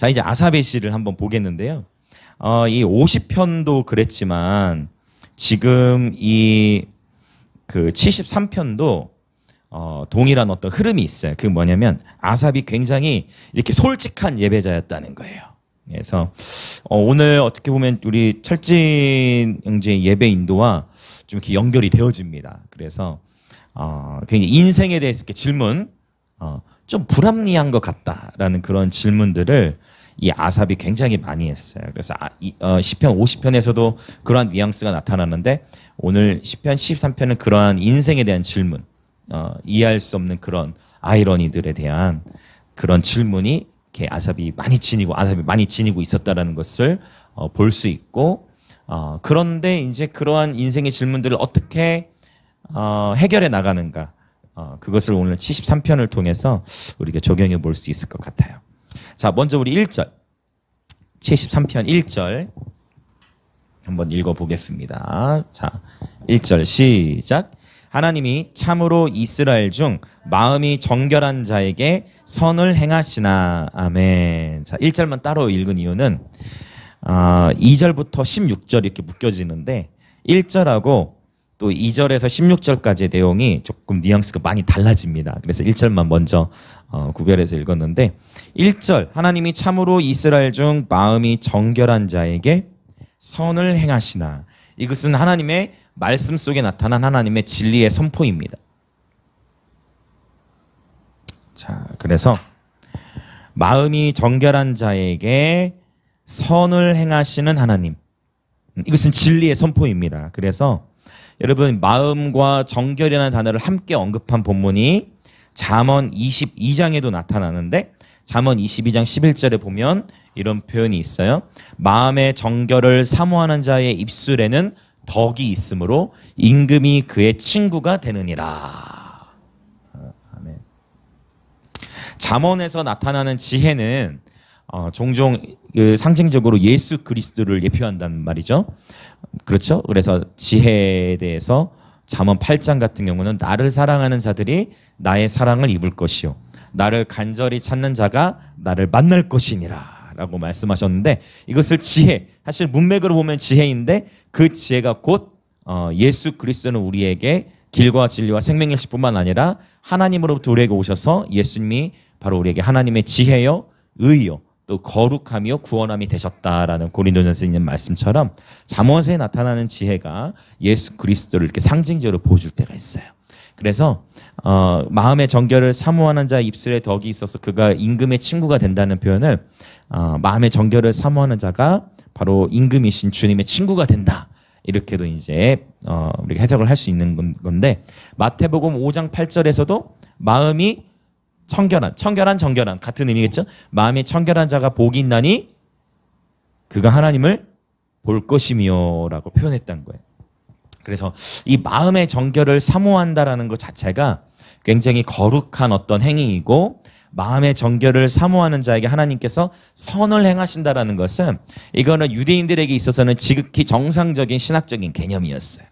자, 이제 아사베 시를 한번 보겠는데요. 이 50편도 그랬지만 지금 이 그 73편도 동일한 어떤 흐름이 있어요. 그게 뭐냐면 아삽이 굉장히 이렇게 솔직한 예배자였다는 거예요. 그래서 오늘 어떻게 보면 우리 철진 형제의 예배 인도와 좀 이렇게 연결이 되어집니다. 그래서 굉장히 인생에 대해서 이렇게 질문, 좀 불합리한 것 같다라는 그런 질문들을 이 아삽이 굉장히 많이 했어요. 그래서 시편 50편에서도 그러한 뉘앙스가 나타나는데 오늘 시편 13편은 그러한 인생에 대한 질문, 이해할 수 없는 그런 아이러니들에 대한 그런 질문이 이렇게 아삽이 많이 지니고 있었다라는 것을 볼 수 있고, 그런데 이제 그러한 인생의 질문들을 어떻게 해결해 나가는가, 그것을 오늘 73편을 통해서 우리가 적용해 볼 수 있을 것 같아요. 자, 먼저 우리 1절, 73편 1절 한번 읽어보겠습니다. 자, 1절 시작. 하나님이 참으로 이스라엘 중 마음이 정결한 자에게 선을 행하시나. 아멘. 자, 1절만 따로 읽은 이유는 2절부터 16절 이렇게 묶여지는데 1절하고 또 2절에서 16절까지의 내용이 조금 뉘앙스가 많이 달라집니다. 그래서 1절만 먼저 구별해서 읽었는데 1절, 하나님이 참으로 이스라엘 중 마음이 정결한 자에게 선을 행하시나. 이것은 하나님의 말씀 속에 나타난 하나님의 진리의 선포입니다. 자, 그래서 마음이 정결한 자에게 선을 행하시는 하나님, 이것은 진리의 선포입니다. 그래서 여러분, 마음과 정결이라는 단어를 함께 언급한 본문이 잠언 22장에도 나타나는데 잠언 22장 11절에 보면 이런 표현이 있어요. 마음의 정결을 사모하는 자의 입술에는 덕이 있으므로 임금이 그의 친구가 되느니라. 아멘. 잠언에서 나타나는 지혜는 종종 상징적으로 예수 그리스도를 예표한다는 말이죠. 그렇죠? 그래서 지혜에 대해서 잠언 8장 같은 경우는 나를 사랑하는 자들이 나의 사랑을 입을 것이요 나를 간절히 찾는 자가 나를 만날 것이니라 라고 말씀하셨는데, 이것을 지혜, 사실 문맥으로 보면 지혜인데 그 지혜가 곧 예수 그리스도는 우리에게 길과 진리와 생명일식뿐만 아니라 하나님으로부터 우리에게 오셔서 예수님이 바로 우리에게 하나님의 지혜요 의요 또 거룩함이요 구원함이 되셨다라는 고린도전서에 있는 말씀처럼 잠언에 나타나는 지혜가 예수 그리스도를 이렇게 상징적으로 보여줄 때가 있어요. 그래서 마음의 정결을 사모하는 자의 입술에 덕이 있어서 그가 임금의 친구가 된다는 표현을 마음의 정결을 사모하는 자가 바로 임금이신 주님의 친구가 된다, 이렇게도 이제 우리가 해석을 할 수 있는 건데, 마태복음 5장 8절에서도 마음이 정결한 같은 의미겠죠. 마음이 청결한 자가 복이 있나니 그가 하나님을 볼 것이며 라고 표현했다는 거예요. 그래서 이 마음의 정결을 사모한다라는 것 자체가 굉장히 거룩한 어떤 행위이고, 마음의 정결을 사모하는 자에게 하나님께서 선을 행하신다라는 것은 이거는 유대인들에게 있어서는 지극히 정상적인 신학적인 개념이었어요.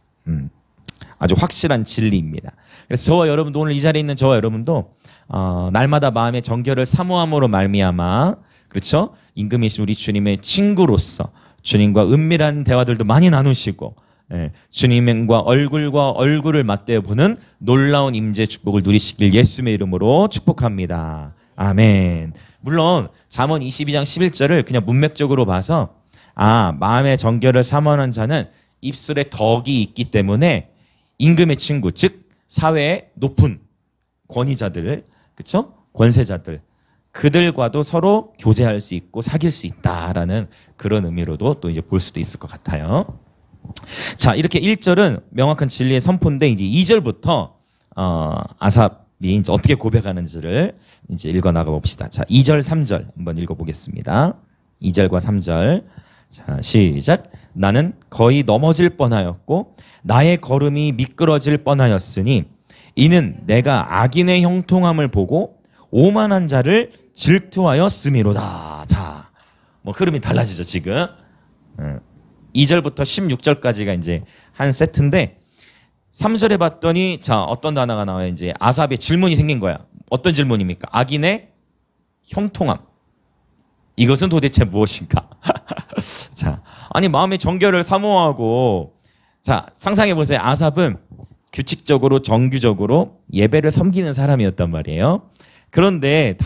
아주 확실한 진리입니다. 그래서 저와 여러분도, 오늘 이 자리에 있는 저와 여러분도 날마다 마음의 정결을 사모함으로 말미암아, 그렇죠? 임금이신 우리 주님의 친구로서 주님과 은밀한 대화들도 많이 나누시고, 주님과 얼굴을 맞대어 보는 놀라운 임재 축복을 누리시길 예수님의 이름으로 축복합니다. 아멘. 물론 잠언 22장 11절을 그냥 문맥적으로 봐서 마음의 정결을 사모하는 자는 입술에 덕이 있기 때문에 임금의 친구, 즉 사회의 높은 권위자들, 그렇죠? 권세자들, 그들과도 서로 교제할 수 있고 사귈 수 있다라는 그런 의미로도 또 이제 볼 수도 있을 것 같아요. 자, 이렇게 1절은 명확한 진리의 선포인데, 이제 2절부터 아삽이 이제 어떻게 고백하는지를 이제 읽어 나가 봅시다. 자, 2절, 3절 한번 읽어 보겠습니다. 2절과 3절. 자, 시작. 나는 거의 넘어질 뻔하였고 나의 걸음이 미끄러질 뻔하였으니 이는 내가 악인의 형통함을 보고 오만한 자를 질투하였음이로다. 자, 뭐 흐름이 달라지죠, 지금. 2절부터 16절까지가 이제 한 세트인데, 3절에 봤더니 자, 어떤 단어가 나와요? 이제 아삽의 질문이 생긴 거야. 어떤 질문입니까? 악인의 형통함. 이것은 도대체 무엇인가? 자, 아니 마음의 정결을 사모하고 자 상상해 보세요. 아삽은 규칙적으로 정규적으로 예배를 섬기는 사람이었단 말이에요. 그런데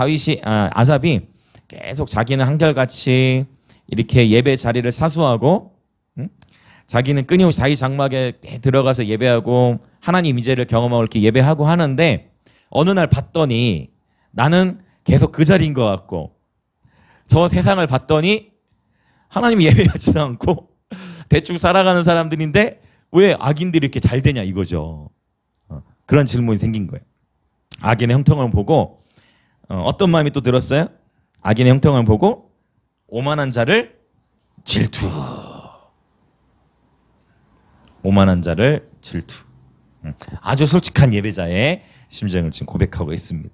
아삽이 계속 자기는 한결같이 이렇게 예배 자리를 사수하고 자기는 끊임없이 자기 장막에 들어가서 예배하고 하나님 임재를 경험하고 이렇게 예배하고 하는데 어느 날 봤더니 나는 계속 그 자리인 것 같고 저 세상을 봤더니 하나님 예배하지도 않고 대충 살아가는 사람들인데 왜 악인들이 이렇게 잘 되냐 이거죠. 그런 질문이 생긴 거예요. 악인의 형통을 보고 어떤 마음이 또 들었어요? 악인의 형통을 보고 오만한 자를 질투. 오만한 자를 질투. 아주 솔직한 예배자의 심정을 지금 고백하고 있습니다.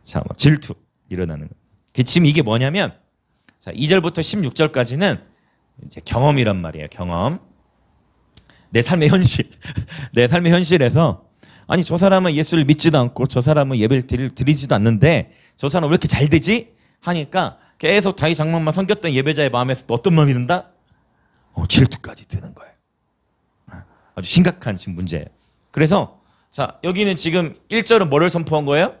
자, 질투 일어나는 거. 지금 이게 뭐냐면 자, 2절부터 16절까지는 이제 경험이란 말이에요. 경험. 내 삶의 현실. 내 삶의 현실에서 아니 저 사람은 예수를 믿지도 않고 저 사람은 예배를 드리지도 않는데 저 사람은 왜 이렇게 잘 되지? 하니까 계속 자기 장막만 섬겼던 예배자의 마음에서 또 어떤 마음이 든다? 질투까지 드는 거예요. 아주 심각한 지금 문제예요. 그래서 자 여기는 지금 1절은 뭐를 선포한 거예요?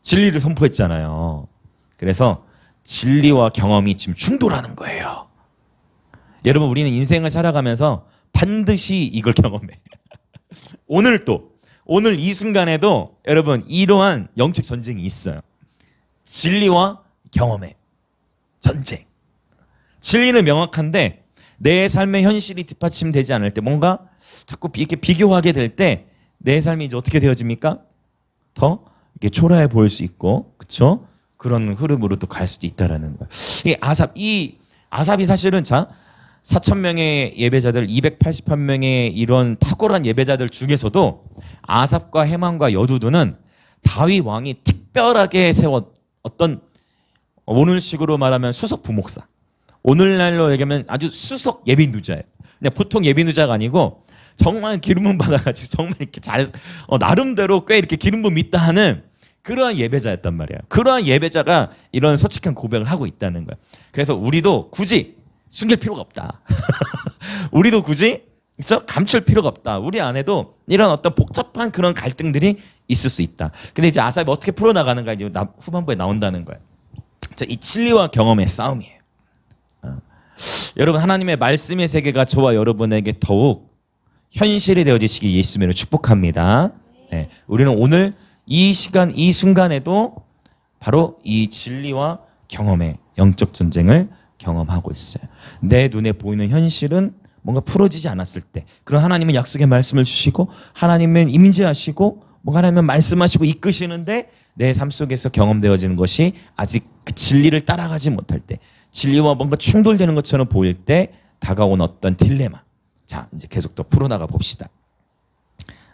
진리를 선포했잖아요. 그래서 진리와 경험이 지금 충돌하는 거예요. 여러분 우리는 인생을 살아가면서 반드시 이걸 경험해. 오늘 이 순간에도 여러분 이러한 영적 전쟁이 있어요. 진리와 경험의 전쟁. 진리는 명확한데 내 삶의 현실이 뒷받침되지 않을 때 뭔가 자꾸 이렇게 비교하게 될 때 내 삶이 이제 어떻게 되어집니까? 더 이렇게 초라해 보일 수 있고, 그렇죠? 그런 흐름으로 또 갈 수도 있다라는 거예요. 이 아삽이 사실은 4,000명의 예배자들, 288명의 이런 탁월한 예배자들 중에서도 아삽과 헤만과 여두두는 다윗 왕이 특별하게 세웠 어떤 오늘식으로 말하면 수석 부목사. 오늘날로 얘기하면 아주 수석 예비누자예요. 그냥 보통 예비누자가 아니고 정말 기름분 받아가지고 정말 이렇게 잘 나름대로 꽤 이렇게 기름분 믿다 하는 그러한 예배자였단 말이에요. 그러한 예배자가 이런 솔직한 고백을 하고 있다는 거예요. 그래서 우리도 굳이 숨길 필요가 없다. 우리도 굳이 그렇죠? 감출 필요가 없다. 우리 안에도 이런 어떤 복잡한 그런 갈등들이 있을 수 있다. 근데 이제 아삽이 어떻게 풀어나가는가 이제 후반부에 나온다는 거예요. 자, 이 진리와 경험의 싸움이에요. 여러분 하나님의 말씀의 세계가 저와 여러분에게 더욱 현실이 되어지시기 예수님으로 축복합니다. 네, 우리는 오늘 이 시간 이 순간에도 바로 이 진리와 경험의 영적 전쟁을 경험하고 있어요. 내 눈에 보이는 현실은 뭔가 풀어지지 않았을 때 그런 하나님은 약속의 말씀을 주시고 하나님은 임재하시고 뭔가 하나님은 말씀하시고 이끄시는데 내 삶 속에서 경험되어지는 것이 아직 그 진리를 따라가지 못할 때 진리와 뭔가 충돌되는 것처럼 보일 때 다가온 어떤 딜레마. 자, 이제 계속 더 풀어나가 봅시다.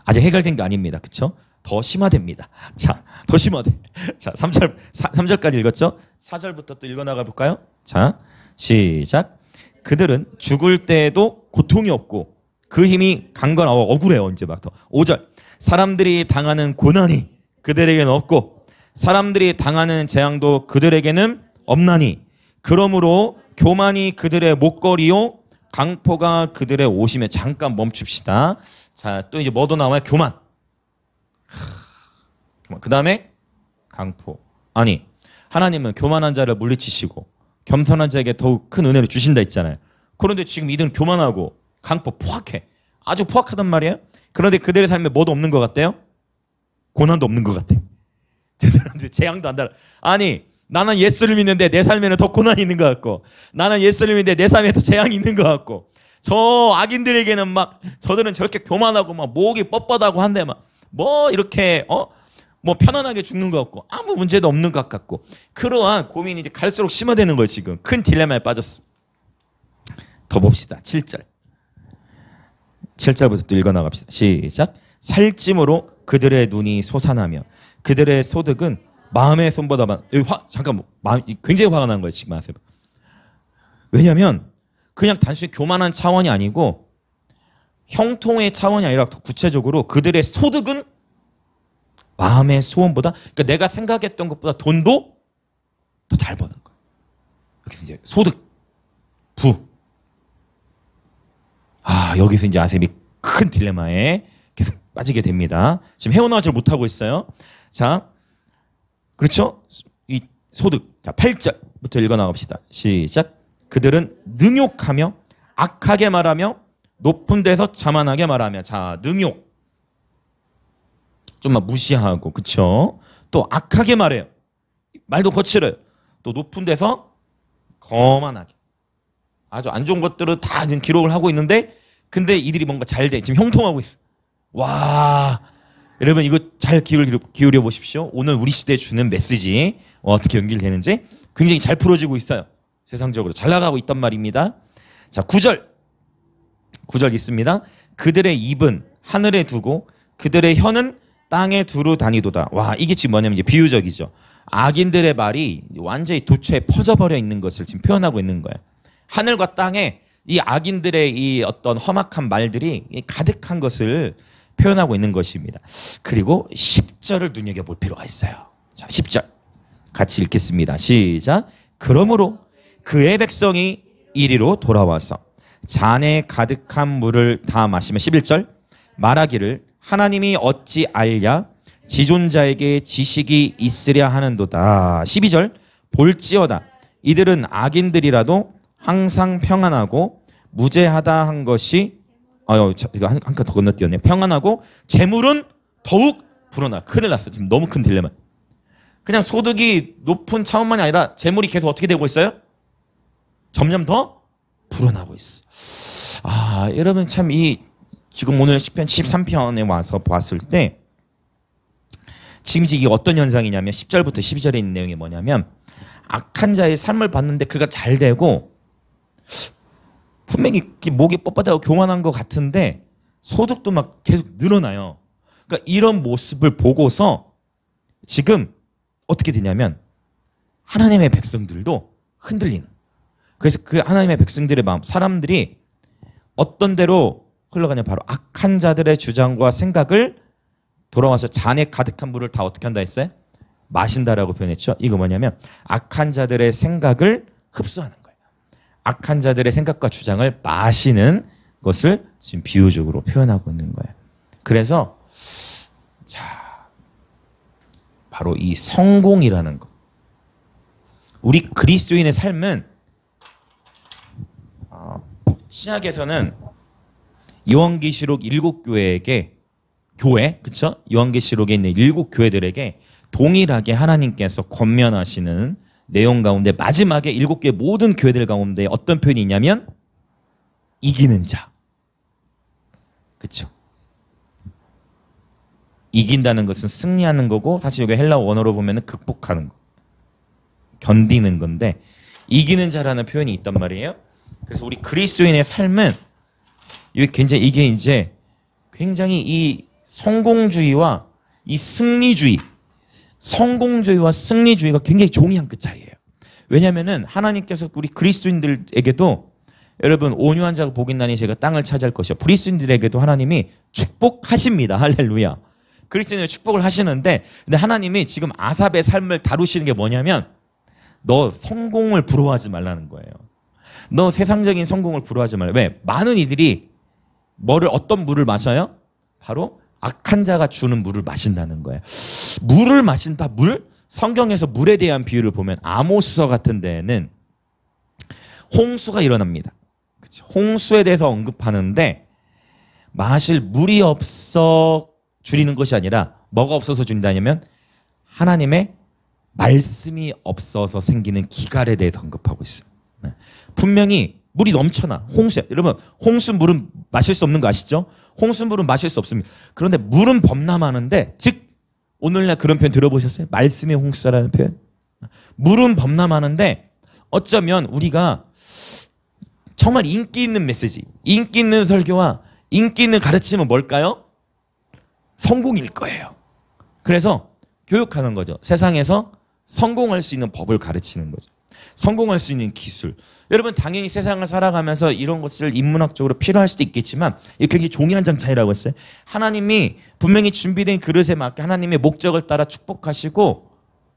아직 해결된 게 아닙니다. 그렇죠? 더 심화됩니다. 자, 더 심화돼. 자, 3절까지 읽었죠? 4절부터 또 읽어나가 볼까요? 자, 시작. 그들은 죽을 때에도 고통이 없고 그 힘이 강건하고 억울해요. 이제 막 더. 5절. 사람들이 당하는 고난이 그들에게는 없고 사람들이 당하는 재앙도 그들에게는 없나니 그러므로 교만이 그들의 목걸이요 강포가 그들의 옷이며 잠깐 멈춥시다. 자, 또 이제 뭐도 나와요? 교만. 그 다음에 강포. 아니 하나님은 교만한 자를 물리치시고 겸손한 자에게 더욱 큰 은혜를 주신다 했잖아요. 그런데 지금 이들은 교만하고 강포 포악해. 아주 포악하단 말이에요. 그런데 그들의 삶에 뭐도 없는 것 같대요? 고난도 없는 것 같아. 저 사람들 재앙도 안 달아. 아니 나는 예수를 믿는데 내 삶에는 더 고난이 있는 것 같고 나는 예수를 믿는데 내 삶에 더 재앙이 있는 것 같고 저 악인들에게는 막 저들은 저렇게 교만하고 막 목이 뻣뻣하고 한데 막 뭐 이렇게 뭐 편안하게 죽는 것 같고 아무 문제도 없는 것 같고 그러한 고민이 이제 갈수록 심화되는 거예요. 지금 큰 딜레마에 빠졌어. 더 봅시다. 7절부터 또 읽어나갑시다. 시작. 살찜으로 그들의 눈이 솟아나며 그들의 소득은 마음의 손보다 잠깐 굉장히 화가 난 거예요. 지금 아세요. 왜냐하면 그냥 단순히 교만한 차원이 아니고 형통의 차원이 아니라 더 구체적으로 그들의 소득은 마음의 소원보다 그러니까 내가 생각했던 것보다 돈도 더 잘 버는 거예요. 이렇게 이제 소득, 부. 여기서 이제 아셈이 큰 딜레마에 계속 빠지게 됩니다. 지금 헤어나오질 못하고 있어요. 자, 그렇죠? 이 소득. 자, 8절부터 읽어 나갑시다. 시작. 그들은 능욕하며 악하게 말하며 높은 데서 자만하게 말하며. 자, 능욕. 좀 막 무시하고, 그쵸? 또 악하게 말해요. 말도 거칠어요. 또 높은 데서 거만하게. 아주 안 좋은 것들을 다 지금 기록을 하고 있는데, 근데 이들이 뭔가 잘 돼. 지금 형통하고 있어. 와, 여러분 이거 잘 기울여 보십시오. 오늘 우리 시대에 주는 메시지 어떻게 연결되는지 굉장히 잘 풀어지고 있어요. 세상적으로 잘 나가고 있단 말입니다. 자, 9절 있습니다. 그들의 입은 하늘에 두고 그들의 혀는 땅에 두루 다니도다. 와, 이게 지금 뭐냐면 이제 비유적이죠. 악인들의 말이 완전히 도처에 퍼져버려 있는 것을 지금 표현하고 있는 거예요. 하늘과 땅에 이 악인들의 이 어떤 험악한 말들이 가득한 것을 표현하고 있는 것입니다. 그리고 10절을 눈여겨볼 필요가 있어요. 자, 10절 같이 읽겠습니다. 시작. 그러므로 그의 백성이 이리로 돌아와서 잔에 가득한 물을 다 마시며 11절 말하기를 하나님이 어찌 알랴 지존자에게 지식이 있으랴 하는도다. 12절 볼지어다 이들은 악인들이라도 항상 평안하고 무죄하다 한 것이 이거 한 칸 더 건너뛰었네. 평안하고 재물은 더욱 불어나. 큰일 났어. 지금 너무 큰 딜레마. 그냥 소득이 높은 차원만이 아니라 재물이 계속 어떻게 되고 있어요? 점점 더 불어나고 있어. 여러분 참 이 지금 오늘 시편 13편에 와서 봤을 때 지금 이게 어떤 현상이냐면 10절부터 12절에 있는 내용이 뭐냐면 악한 자의 삶을 봤는데 그가 잘 되고 분명히 목이 뻣뻣하고 교만한 것 같은데 소득도 막 계속 늘어나요. 그러니까 이런 모습을 보고서 지금 어떻게 되냐면 하나님의 백성들도 흔들리는. 그래서 그 하나님의 백성들의 마음, 사람들이 어떤 대로 흘러가냐 바로 악한 자들의 주장과 생각을 돌아와서 잔에 가득한 물을 다 어떻게 한다 했어요? 마신다라고 표현했죠. 이거 뭐냐면 악한 자들의 생각을 흡수하는 거예요. 악한 자들의 생각과 주장을 마시는 것을 지금 비유적으로 표현하고 있는 거예요. 그래서 자, 바로 이 성공이라는 것. 우리 그리스도인의 삶은 신약에서는 요한계시록 7교회에게 교회, 그쵸? 요한계시록에 있는 7교회들에게 동일하게 하나님께서 권면하시는 내용 가운데 마지막에 7개 모든 교회들 가운데 어떤 표현이 있냐면 이기는 자. 그쵸? 이긴다는 것은 승리하는 거고 사실 여기 헬라어 원어로 보면 극복하는 거. 견디는 건데 이기는 자라는 표현이 있단 말이에요. 그래서 우리 그리스도인의 삶은 이게 이제 굉장히 이 성공주의와 이 승리주의, 성공주의와 승리주의가 굉장히 종이 한 끗 차이예요. 왜냐하면은 하나님께서 우리 그리스도인들에게도 여러분 온유한 자가 복이 있나니 제가 땅을 차지할 것이요. 그리스도인들에게도 하나님이 축복하십니다. 할렐루야. 그리스도인을 축복을 하시는데 근데 하나님이 지금 아삽의 삶을 다루시는 게 뭐냐면 너 성공을 부러워하지 말라는 거예요. 너 세상적인 성공을 부러워하지 말라. 왜? 많은 이들이 어떤 물을 마셔요? 바로 악한 자가 주는 물을 마신다는 거예요. 물을 마신다. 물? 성경에서 물에 대한 비유를 보면 아모스서 같은 데에는 홍수가 일어납니다. 그치? 홍수에 대해서 언급하는데 마실 물이 없어 줄이는 것이 아니라 뭐가 없어서 준다냐면 하나님의 말씀이 없어서 생기는 기갈에 대해서 언급하고 있어요. 분명히 물이 넘쳐나. 홍수야. 여러분 홍수 물은 마실 수 없는 거 아시죠? 홍수 물은 마실 수 없습니다. 그런데 물은 범람하는데 즉 오늘날 그런 표현 들어보셨어요? 말씀의 홍수라는 표현. 물은 범람하는데 어쩌면 우리가 정말 인기 있는 메시지, 인기 있는 설교와 인기 있는 가르침은 뭘까요? 성공일 거예요. 그래서 교육하는 거죠. 세상에서 성공할 수 있는 법을 가르치는 거죠. 성공할 수 있는 기술. 여러분 당연히 세상을 살아가면서 이런 것을 인문학적으로 필요할 수도 있겠지만 이게 굉장히 종이 한 장 차이라고 했어요. 하나님이 분명히 준비된 그릇에 맞게 하나님의 목적을 따라 축복하시고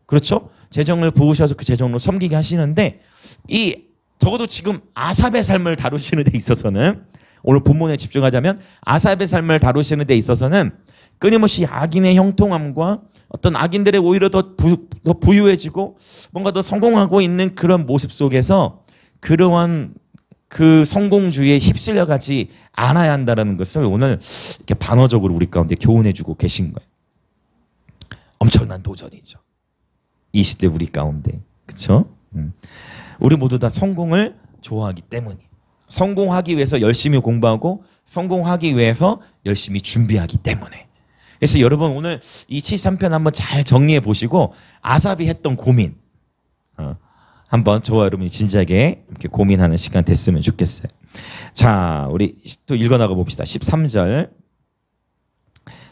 그렇죠? 재정을 부으셔서 그 재정으로 섬기게 하시는데 이 적어도 지금 아삽의 삶을 다루시는 데 있어서는 오늘 본문에 집중하자면 아삽의 삶을 다루시는 데 있어서는 끊임없이 악인의 형통함과 어떤 악인들의 오히려 더 부유해지고 뭔가 더 성공하고 있는 그런 모습 속에서 그러한 그 성공주의에 휩쓸려가지 않아야 한다는 것을 오늘 이렇게 반어적으로 우리 가운데 교훈해주고 계신 거예요. 엄청난 도전이죠. 이 시대 우리 가운데. 그렇죠? 우리 모두 다 성공을 좋아하기 때문이에요. 성공하기 위해서 열심히 공부하고 성공하기 위해서 열심히 준비하기 때문에. 그래서 여러분 오늘 이 73편 한번 잘 정리해 보시고 아삽이 했던 고민 한번 저와 여러분이 진지하게 이렇게 고민하는 시간 됐으면 좋겠어요. 자, 우리 또 읽어나가 봅시다.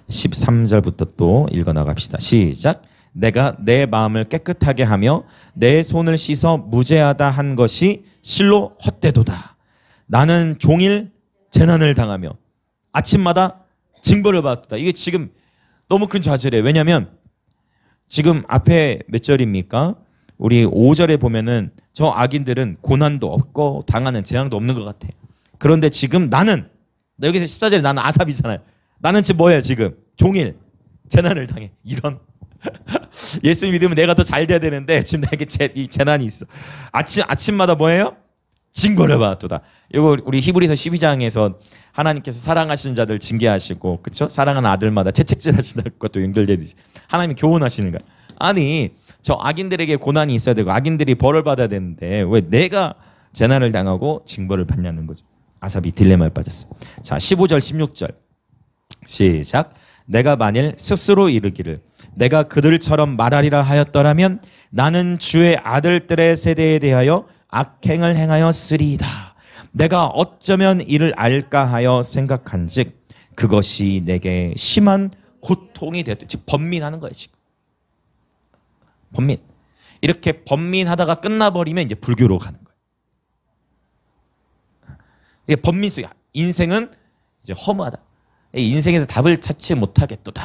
13절부터 또 읽어나갑시다. 시작. 내가 내 마음을 깨끗하게 하며 내 손을 씻어 무죄하다 한 것이 실로 헛되도다. 나는 종일 재난을 당하며 아침마다 징벌을 받았다. 이게 지금 너무 큰 좌절이에요. 왜냐하면 지금 앞에 몇 절입니까? 우리 5절에 보면은 저 악인들은 고난도 없고 당하는 재앙도 없는 것 같아. 그런데 지금 나는 여기서 14절에 나는 아삽이잖아요. 나는 지금 뭐예요? 지금 종일 재난을 당해. 이런 예수 믿으면 내가 더 잘 돼야 되는데 지금 나에게 이 재난이 있어. 아침마다 뭐예요? 징벌을 받았도다. 이거 우리 히브리서 12장에서 하나님께서 사랑하시는 자들 징계하시고, 그렇죠? 사랑하는 아들마다 채찍질하시는 것도 연결되듯이 하나님이 교훈하시는 거야. 아니 저 악인들에게 고난이 있어야 되고 악인들이 벌을 받아야 되는데 왜 내가 재난을 당하고 징벌을 받냐는 거죠. 아삽이 딜레마에 빠졌어. 자, 15절 16절 시작. 내가 만일 스스로 이르기를 내가 그들처럼 말하리라 하였더라면 나는 주의 아들들의 세대에 대하여 악행을 행하였으리이다. 내가 어쩌면 이를 알까 하여 생각한즉 그것이 내게 심한 고통이 되었다. 즉 번민하는 거예요. 지금 번민. 이렇게 번민하다가 끝나버리면 이제 불교로 가는 거예요. 이게 번민 속에 인생은 이제 허무하다. 인생에서 답을 찾지 못하겠도다.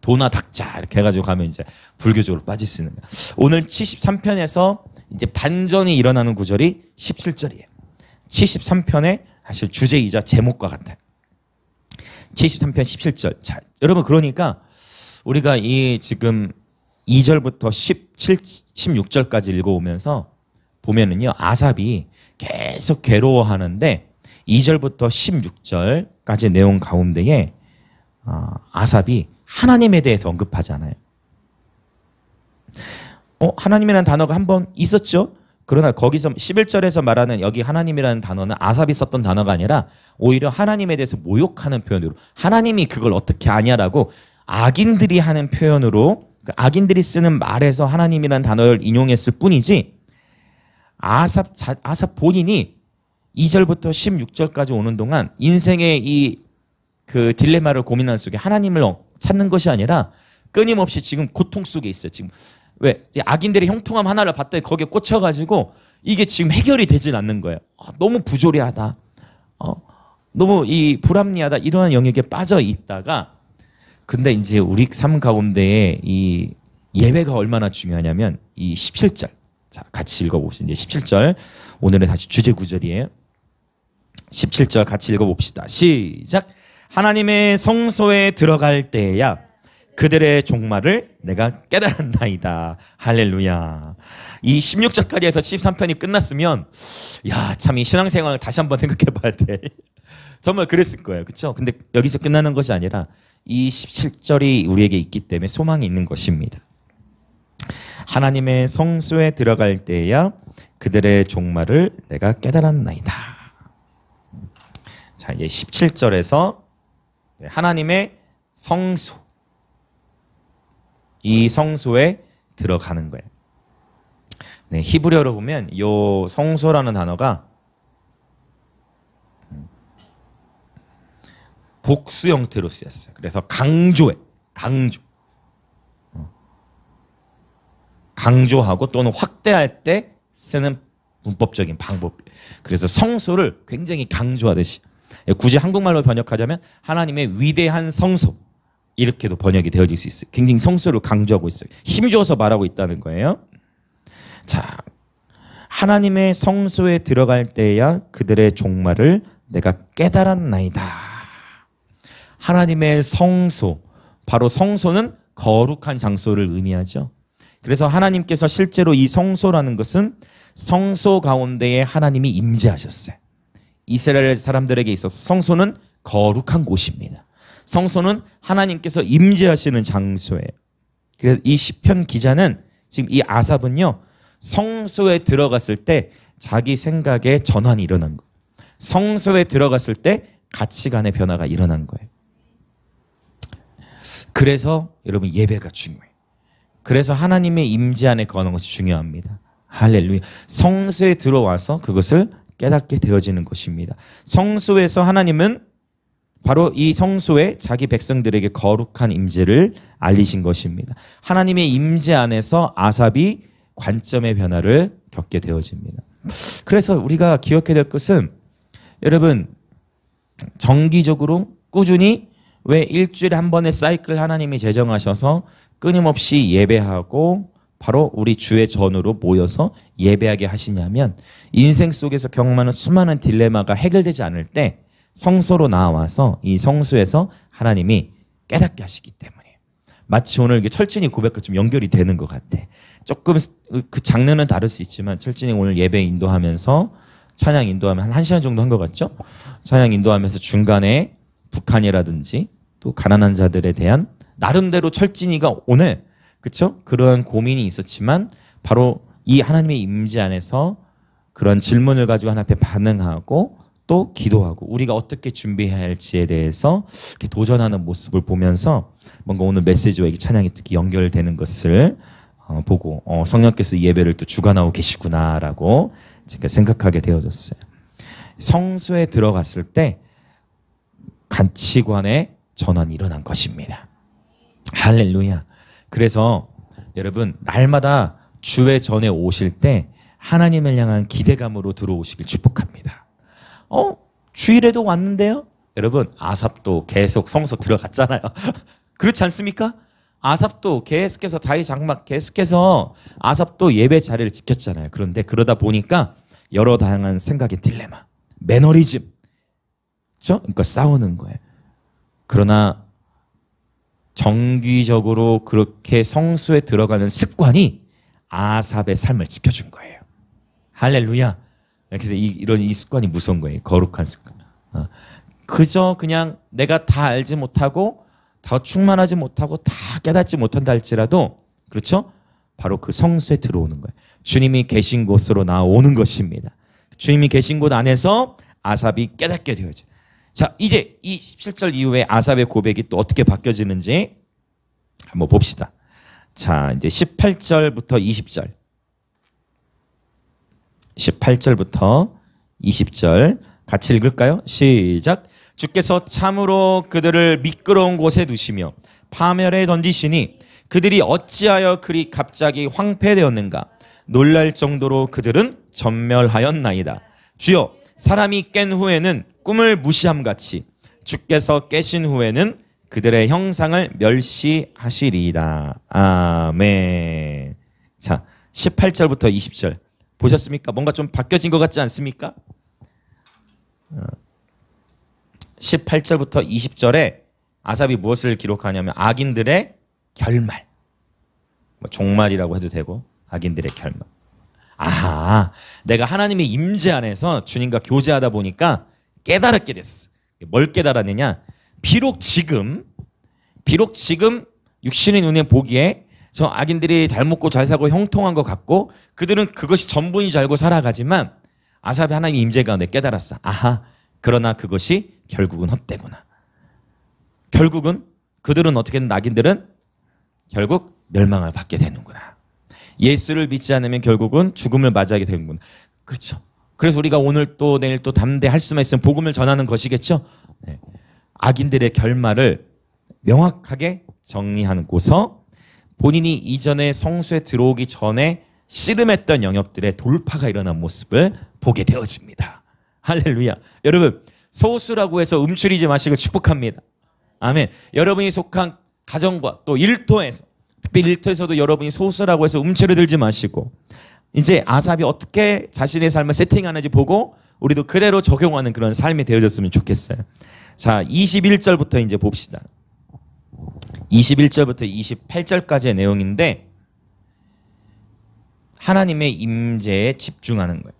도나 닥자 이렇게 해가지고 가면 이제 불교적으로 빠질 수 있는 거예요. 오늘 73편에서 이제 반전이 일어나는 구절이 17절이에요. 73편의 사실 주제이자 제목과 같아요. 73편 17절. 자, 여러분 그러니까 우리가 이 지금 2절부터 16절까지 읽어오면서 보면은요 아삽이 계속 괴로워하는데 2절부터 16절까지 내용 가운데에 아삽이 하나님에 대해서 언급하지 않아요. 하나님이라는 단어가 한번 있었죠. 그러나 거기서 11절에서 말하는 여기 하나님이라는 단어는 아삽이 썼던 단어가 아니라 오히려 하나님에 대해서 모욕하는 표현으로 하나님이 그걸 어떻게 아냐라고 악인들이 하는 표현으로 악인들이 쓰는 말에서 하나님이라는 단어를 인용했을 뿐이지 아삽 본인이 2절부터 16절까지 오는 동안 인생의 이 그 딜레마를 고민하는 속에 하나님을 찾는 것이 아니라 끊임없이 지금 고통 속에 있어요. 지금 왜 악인들의 형통함 하나를 봤더니 거기에 꽂혀가지고 이게 지금 해결이 되질 않는 거예요. 너무 부조리하다. 너무 이 불합리하다. 이러한 영역에 빠져 있다가 근데 이제 우리 삶 가운데에 이 예배가 얼마나 중요하냐면 이 17절. 자, 같이 읽어봅시다. 이제 17절 오늘의 다시 주제 구절이에요. 17절 같이 읽어봅시다. 시작. 하나님의 성소에 들어갈 때야 그들의 종말을 내가 깨달았나이다. 할렐루야. 이 16절까지 해서 13편이 끝났으면 야, 참 이 신앙생활을 다시 한번 생각해 봐야 돼. 정말 그랬을 거예요. 그렇죠? 근데 여기서 끝나는 것이 아니라 이 17절이 우리에게 있기 때문에 소망이 있는 것입니다. 하나님의 성소에 들어갈 때야 그들의 종말을 내가 깨달았나이다. 자, 이제 17절에서 하나님의 성소, 이 성소에 들어가는 거예요. 네, 히브리어로 보면 이 성소라는 단어가 복수 형태로 쓰였어요. 그래서 강조해, 강조하고 또는 확대할 때 쓰는 문법적인 방법. 그래서 성소를 굉장히 강조하듯이 굳이 한국말로 번역하자면 하나님의 위대한 성소 이렇게도 번역이 되어질 수 있어요. 굉장히 성소를 강조하고 있어요. 힘줘서 말하고 있다는 거예요. 자, 하나님의 성소에 들어갈 때야 그들의 종말을 내가 깨달았나이다. 하나님의 성소, 바로 성소는 거룩한 장소를 의미하죠. 그래서 하나님께서 실제로 이 성소라는 것은 성소 가운데에 하나님이 임재하셨어요. 이스라엘 사람들에게 있어서 성소는 거룩한 곳입니다. 성소는 하나님께서 임재하시는 장소예요. 그래서 이 시편 기자는 지금 이 아삽은요, 성소에 들어갔을 때 자기 생각에 전환이 일어난 거예요. 성소에 들어갔을 때 가치관의 변화가 일어난 거예요. 그래서 여러분 예배가 중요해요. 그래서 하나님의 임재 안에 거하는 것이 중요합니다. 할렐루야. 성소에 들어와서 그것을 깨닫게 되어지는 것입니다. 성소에서 하나님은 바로 이 성소에 자기 백성들에게 거룩한 임재를 알리신 것입니다. 하나님의 임재 안에서 아삽이 관점의 변화를 겪게 되어집니다. 그래서 우리가 기억해야 될 것은 여러분 정기적으로 꾸준히 왜 일주일에 한 번의 사이클 하나님이 제정하셔서 끊임없이 예배하고 바로 우리 주의 전으로 모여서 예배하게 하시냐면 인생 속에서 경험하는 수많은 딜레마가 해결되지 않을 때 성소로 나와서 이 성소에서 하나님이 깨닫게 하시기 때문에 마치 오늘 이게 철진이 고백과 좀 연결이 되는 것 같아. 조금 그 장르는 다를 수 있지만 철진이 오늘 예배 인도하면서 찬양 인도하면 한 1시간 정도 한 것 같죠? 찬양 인도하면서 중간에 북한이라든지 또 가난한 자들에 대한 나름대로 철진이가 오늘 그렇죠? 그런 고민이 있었지만 바로 이 하나님의 임재 안에서 그런 질문을 가지고 하나님 앞에 반응하고 또 기도하고 우리가 어떻게 준비해야 할지에 대해서 이렇게 도전하는 모습을 보면서 뭔가 오늘 메시지와 이게 찬양이 특히 연결되는 것을 보고 성령께서 이 예배를 또 주관하고 계시구나라고 제가 생각하게 되어졌어요. 성소에 들어갔을 때 가치관의 전환이 일어난 것입니다. 할렐루야. 그래서 여러분 날마다 주의 전에 오실 때 하나님을 향한 기대감으로 들어오시길 축복합니다. 주일에도 왔는데요? 여러분 아삽도 계속 성소 들어갔잖아요. 그렇지 않습니까? 아삽도 계속해서 다윗 장막 계속해서 아삽도 예배 자리를 지켰잖아요. 그런데 그러다 보니까 여러 다양한 생각의 딜레마, 매너리즘, 그렇죠? 그러니까 싸우는 거예요. 그러나 정기적으로 그렇게 성소에 들어가는 습관이 아삽의 삶을 지켜준 거예요. 할렐루야. 그래서 이런 습관이 무서운 거예요. 거룩한 습관. 그저 그냥 내가 다 알지 못하고 다 충만하지 못하고 다 깨닫지 못한다 할지라도 그렇죠? 바로 그 성소에 들어오는 거예요. 주님이 계신 곳으로 나오는 것입니다. 주님이 계신 곳 안에서 아삽이 깨닫게 되어져. 자, 이제 이 17절 이후에 아삽의 고백이 또 어떻게 바뀌어지는지 한번 봅시다. 자, 이제 18절부터 20절. 18절부터 20절 같이 읽을까요? 시작. 주께서 참으로 그들을 미끄러운 곳에 두시며 파멸에 던지시니 그들이 어찌하여 그리 갑자기 황폐되었는가. 놀랄 정도로 그들은 전멸하였나이다. 주여, 사람이 깬 후에는 꿈을 무시함같이 주께서 깨신 후에는 그들의 형상을 멸시하시리이다. 아멘. 자, 18절부터 20절 보셨습니까? 뭔가 좀 바뀌어진 것 같지 않습니까? 18절부터 20절에 아삽이 무엇을 기록하냐면 악인들의 결말, 종말이라고 해도 되고 악인들의 결말. 아하, 내가 하나님의 임재 안에서 주님과 교제하다 보니까 깨달았게 됐어. 뭘 깨달았느냐? 비록 지금 육신의 눈에 보기에 저 악인들이 잘 먹고 잘 사고 형통한 것 같고 그들은 그것이 전부인 줄 알고 살아가지만 아삽이 하나님의 임재 가운데 깨달았어. 아하, 그러나 그것이 결국은 헛되구나. 결국은 그들은 어떻게든 악인들은 결국 멸망을 받게 되는구나. 예수를 믿지 않으면 결국은 죽음을 맞이하게 되는구나. 그렇죠. 그래서 우리가 오늘 또 내일 또 담대할 수만 있으면 복음을 전하는 것이겠죠. 네. 악인들의 결말을 명확하게 정리하고서 본인이 이전에 성소에 들어오기 전에 씨름했던 영역들의 돌파가 일어난 모습을 보게 되어집니다. 할렐루야. 여러분, 소수라고 해서 움츠리지 마시고 축복합니다. 아멘. 여러분이 속한 가정과 또 일터에서, 특별히 일터에서도 여러분이 소수라고 해서 움츠러들지 마시고 이제 아삽이 어떻게 자신의 삶을 세팅하는지 보고 우리도 그대로 적용하는 그런 삶이 되어졌으면 좋겠어요. 자, 21절부터 이제 봅시다. 21절부터 28절까지의 내용인데 하나님의 임재에 집중하는 거예요.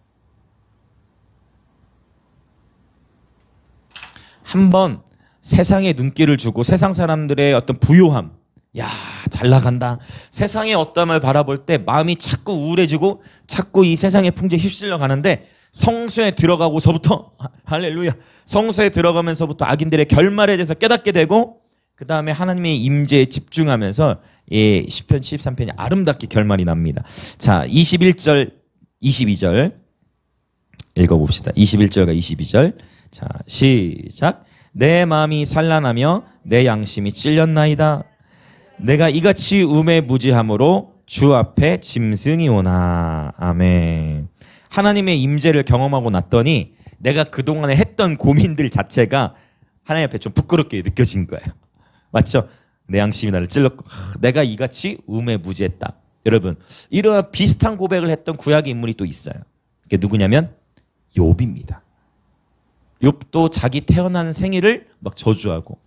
한번 세상에 눈길을 주고 세상 사람들의 어떤 부요함, 야, 잘 나간다. 세상의 어떠함을 바라볼 때 마음이 자꾸 우울해지고 자꾸 이 세상의 풍조에 휩쓸려 가는데 성소에 들어가고서부터 할렐루야. 성소에 들어가면서부터 악인들의 결말에 대해서 깨닫게 되고 그 다음에 하나님의 임재에 집중하면서 예, 시편 13편이 아름답게 결말이 납니다. 자, 21절, 22절 읽어봅시다. 21절과 22절. 자, 시작. 내 마음이 산란하며 내 양심이 찔렸나이다. 내가 이같이 우매무지함으로 주 앞에 짐승이 오나. 아멘. 하나님의 임재를 경험하고 났더니 내가 그동안에 했던 고민들 자체가 하나님 앞에 좀 부끄럽게 느껴진 거예요. 맞죠? 내 양심이 나를 찔렀고 내가 이같이 우매무지했다. 여러분, 이러한 비슷한 고백을 했던 구약의 인물이 또 있어요. 그게 누구냐면 욥입니다. 욥도 자기 태어난 생일을 막 저주하고,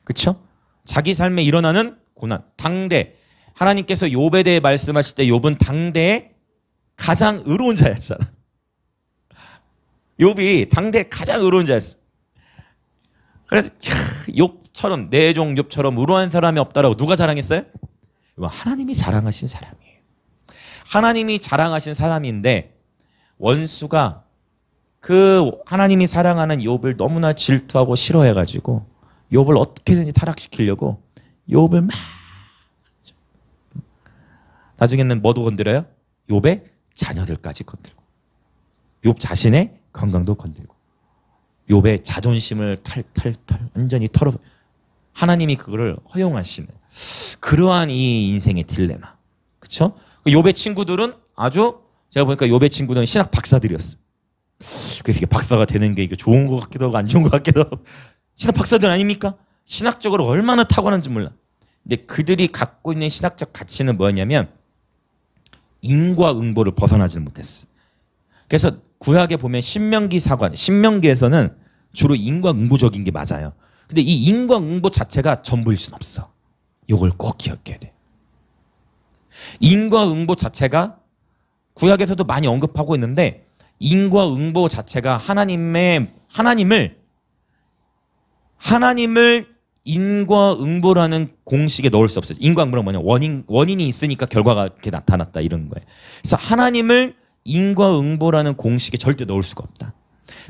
그렇죠? 자기 삶에 일어나는 고난, 당대 하나님께서 욥에 대해 말씀하실 때 욥은 당대의 가장 의로운 자였잖아. 욥이 당대의 가장 의로운 자였어. 그래서 욥처럼 내 종 욥처럼 의로운 사람이 없다라고 누가 자랑했어요? 하나님이 자랑하신 사람이에요. 하나님이 자랑하신 사람인데 원수가 그 하나님이 사랑하는 욥을 너무나 질투하고 싫어해가지고 욥을 어떻게든지 타락시키려고 욥을 막 나중에는 뭐도 건드려요? 욥의 자녀들까지 건들고 욥 자신의 건강도 건들고 욥의 자존심을 탈탈탈 완전히 털어. 하나님이 그거를 허용하시는 그러한 이 인생의 딜레마. 그렇죠? 욥의 친구들은 아주 제가 보니까 욥의 친구들은 신학 박사들이었어요. 그래서 이게 박사가 되는 게 이게 좋은 것 같기도 하고 안 좋은 것 같기도 하고. 신학 박사들 아닙니까? 신학적으로 얼마나 탁월한지 몰라. 근데 그들이 갖고 있는 신학적 가치는 뭐였냐면 인과응보를 벗어나지를 못했어. 그래서 구약에 보면 신명기 사관, 신명기에서는 주로 인과응보적인 게 맞아요. 근데 이 인과응보 자체가 전부일 순 없어. 이걸 꼭 기억해야 돼. 인과응보 자체가 구약에서도 많이 언급하고 있는데 인과응보 자체가 하나님을 인과응보라는 공식에 넣을 수 없어요. 인과응보는 뭐냐? 원인이 있으니까 결과가 이렇게 나타났다 이런 거예요. 그래서 하나님을 인과응보라는 공식에 절대 넣을 수가 없다.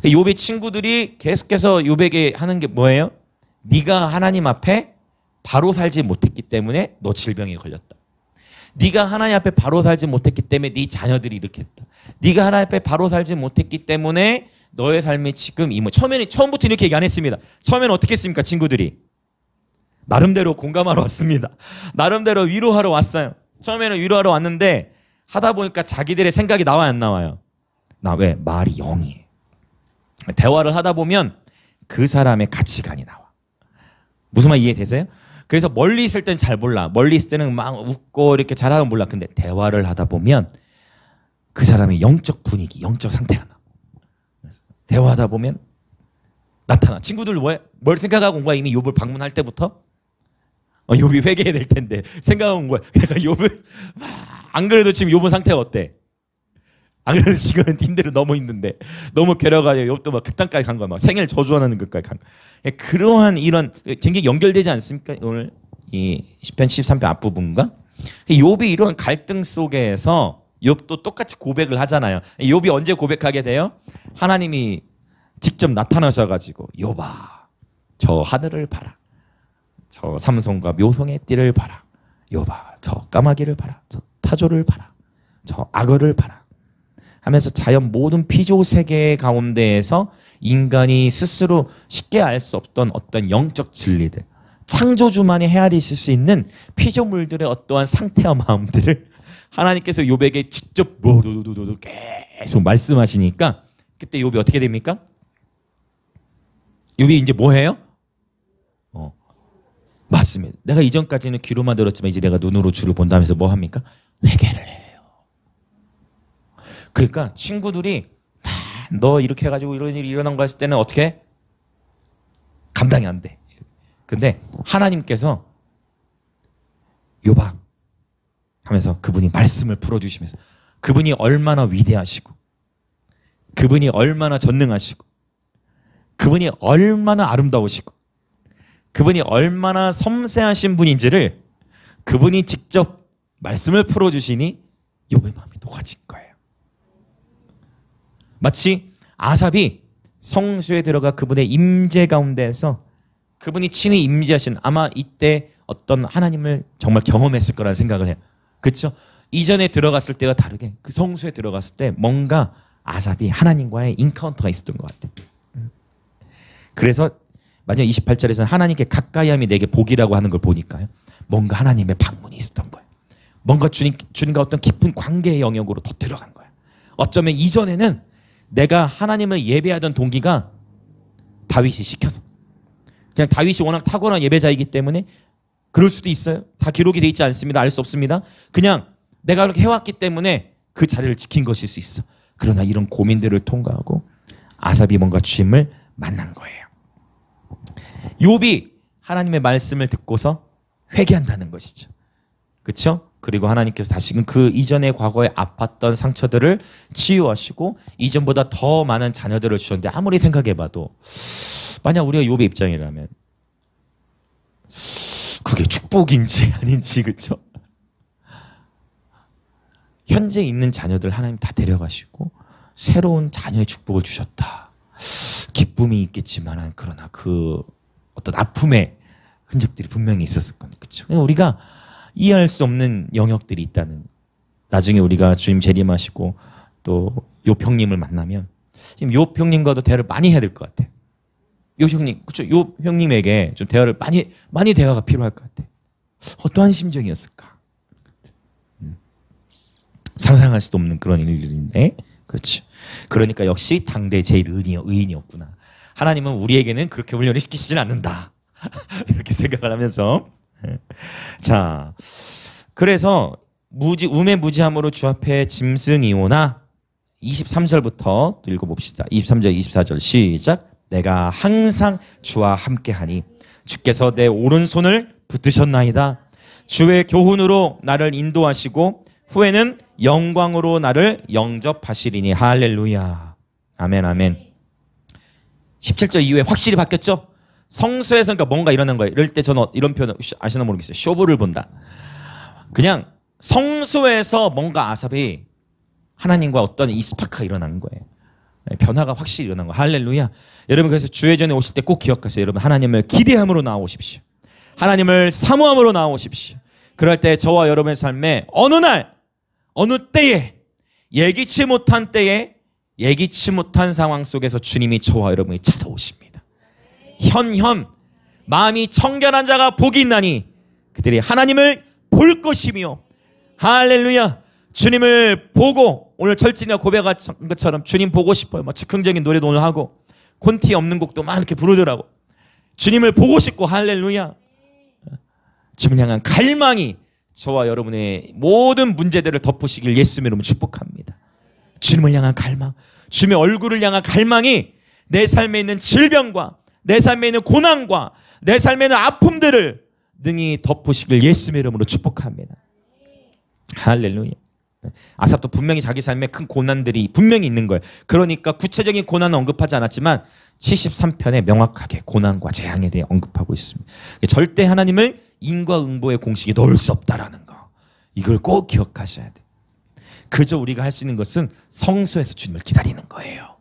욥의 친구들이 계속해서 욥에게 하는 게 뭐예요? 네가 하나님 앞에 바로 살지 못했기 때문에 너 질병에 걸렸다. 네가 하나님 앞에 바로 살지 못했기 때문에 네 자녀들이 이렇게 했다. 네가 하나님 앞에 바로 살지 못했기 때문에 너의 삶이 지금 처음부터 이렇게 얘기 안 했습니다. 처음에는 어떻게 했습니까? 친구들이 나름대로 공감하러 왔습니다. 나름대로 위로하러 왔어요. 처음에는 위로하러 왔는데 하다 보니까 자기들의 생각이 나와요, 안 나와요? 왜? 말이 영이에요. 대화를 하다 보면 그 사람의 가치관이 나와. 무슨 말 이해되세요? 그래서 멀리 있을 땐 잘 몰라. 멀리 있을 때는 막 웃고 이렇게 잘하면 몰라. 근데 대화를 하다 보면 그 사람의 영적 분위기, 영적 상태가 나. 대화하다 보면 나타나. 친구들 뭘 생각하고 온 거야? 이미 욥을 방문할 때부터? 욥이 회개해야 될 텐데 생각하고 온 거야. 그러니까 욥을 안 그래도 지금 욥은 상태가 어때? 안 그래도 지금 힘들어 너무 힘든데 너무 괴로워가지고 욥도 막 극단까지 간 거야. 막 생애를 저주하는 것까지 간 거야. 그러한 이런 굉장히 연결되지 않습니까? 오늘 이 시편 13편 앞부분과 욥이 이런 갈등 속에서 욥도 똑같이 고백을 하잖아요. 욥이 언제 고백하게 돼요? 하나님이 직접 나타나셔가지고 욥아 저 하늘을 봐라. 저 삼손과 묘성의 띠를 봐라. 욥아 저 까마귀를 봐라. 저 타조를 봐라. 저 악어를 봐라. 하면서 자연 모든 피조 세계 가운데에서 인간이 스스로 쉽게 알 수 없던 어떤 영적 진리들, 창조주만이 헤아리실 수 있는 피조물들의 어떠한 상태와 마음들을 하나님께서 욥에게 직접 계속 말씀하시니까 그때 욥이 어떻게 됩니까? 욥이 이제 뭐 해요? 맞습니다. 내가 이전까지는 귀로만 들었지만 이제 내가 눈으로 주를 본다면서 뭐 합니까? 회개를 해요. 그러니까 친구들이 너 이렇게 해가지고 이런 일이 일어난 거 했을 때는 어떻게 감당이 안 돼. 근데 하나님께서 욥아 하면서 그분이 말씀을 풀어주시면서 그분이 얼마나 위대하시고 그분이 얼마나 전능하시고 그분이 얼마나 아름다우시고 그분이 얼마나 섬세하신 분인지를 그분이 직접 말씀을 풀어주시니 욥의 마음이 녹아진 거예요. 마치 아삽이 성수에 들어가 그분의 임재 가운데에서 그분이 친히 임재하신 아마 이때 어떤 하나님을 정말 경험했을 거라는 생각을 해요. 그렇죠? 이전에 들어갔을 때와 다르게 그 성수에 들어갔을 때 뭔가 아삽이 하나님과의 인카운터가 있었던 것 같아요. 그래서 마지막 28절에서는 하나님께 가까이함이 내게 복이라고 하는 걸 보니까요. 뭔가 하나님의 방문이 있었던 거예요. 뭔가 주님과 어떤 깊은 관계의 영역으로 더 들어간 거예요. 어쩌면 이전에는 내가 하나님을 예배하던 동기가 다윗이 시켜서 그냥 다윗이 워낙 탁월한 예배자이기 때문에 그럴 수도 있어요. 다 기록이 돼 있지 않습니다. 알 수 없습니다. 그냥 내가 그렇게 해왔기 때문에 그 자리를 지킨 것일 수 있어. 그러나 이런 고민들을 통과하고 아삽이 뭔가 주님을 만난 거예요. 욥이 하나님의 말씀을 듣고서 회개한다는 것이죠. 그렇죠? 그리고 하나님께서 다시금 그 이전의 과거에 아팠던 상처들을 치유하시고 이전보다 더 많은 자녀들을 주셨는데 아무리 생각해봐도 만약 우리가 욥의 입장이라면 그게 축복인지 아닌지 그렇죠? 현재 있는 자녀들 하나님 다 데려가시고 새로운 자녀의 축복을 주셨다. 기쁨이 있겠지만 그러나 그 어떤 아픔의 흔적들이 분명히 있었을 겁니다. 그렇죠? 우리가 이해할 수 없는 영역들이 있다는 나중에 우리가 주님 재림하시고 또 욥 형님을 만나면 지금 욥 형님과도 대화를 많이 해야 될 것 같아요. 욥 형님, 그렇죠? 욥 형님에게 좀 대화를 많이 대화가 필요할 것 같아요. 어떠한 심정이었을까? 상상할 수도 없는 그런 일들인데, 그렇죠? 그러니까 역시 당대 제일 의인이었구나. 하나님은 우리에게는 그렇게 훈련을 시키시진 않는다. 이렇게 생각을 하면서 자, 그래서 우매무지함으로 주 앞에 짐승이오나 23절부터 또 읽어봅시다. 23절 24절 시작. 내가 항상 주와 함께하니 주께서 내 오른손을 붙드셨나이다. 주의 교훈으로 나를 인도하시고 후에는 영광으로 나를 영접하시리니. 할렐루야. 아멘 아멘. 17절 이후에 확실히 바뀌었죠. 성소에서 그러니까 뭔가 일어난 거예요. 이럴 때 저는 이런 표현 아시나 모르겠어요. 쇼부를 본다. 그냥 성소에서 뭔가 아삽이 하나님과 어떤 이 스파크가 일어난 거예요. 변화가 확실히 일어난 거예요. 할렐루야. 여러분 그래서 주의 전에 오실 때 꼭 기억하세요. 여러분 하나님을 기대함으로 나오십시오. 하나님을 사모함으로 나오십시오. 그럴 때 저와 여러분의 삶에 어느 날 어느 때에 예기치 못한 때에 예기치 못한 상황 속에서 주님이 저와 여러분이 찾아오십니다. 현현 마음이 청결한 자가 복이 있나니 그들이 하나님을 볼 것이며. 할렐루야. 주님을 보고 오늘 철진이가 고백한 것처럼 주님 보고 싶어요. 막 즉흥적인 노래도 오늘 하고 콘티 없는 곡도 막 이렇게 부르더라고. 주님을 보고 싶고. 할렐루야. 주님을 향한 갈망이 저와 여러분의 모든 문제들을 덮으시길 예수님의 이름으로 축복합니다. 주님을 향한 갈망, 주님의 얼굴을 향한 갈망이 내 삶에 있는 질병과 내 삶에 있는 고난과 내 삶에 있는 아픔들을 능히 덮으시길 예수님의 이름으로 축복합니다. 할렐루야. 아삽도 분명히 자기 삶에 큰 고난들이 분명히 있는 거예요. 그러니까 구체적인 고난은 언급하지 않았지만 73편에 명확하게 고난과 재앙에 대해 언급하고 있습니다. 절대 하나님을 인과응보의 공식에 넣을 수 없다라는 거. 이걸 꼭 기억하셔야 돼요. 그저 우리가 할 수 있는 것은 성소에서 주님을 기다리는 거예요.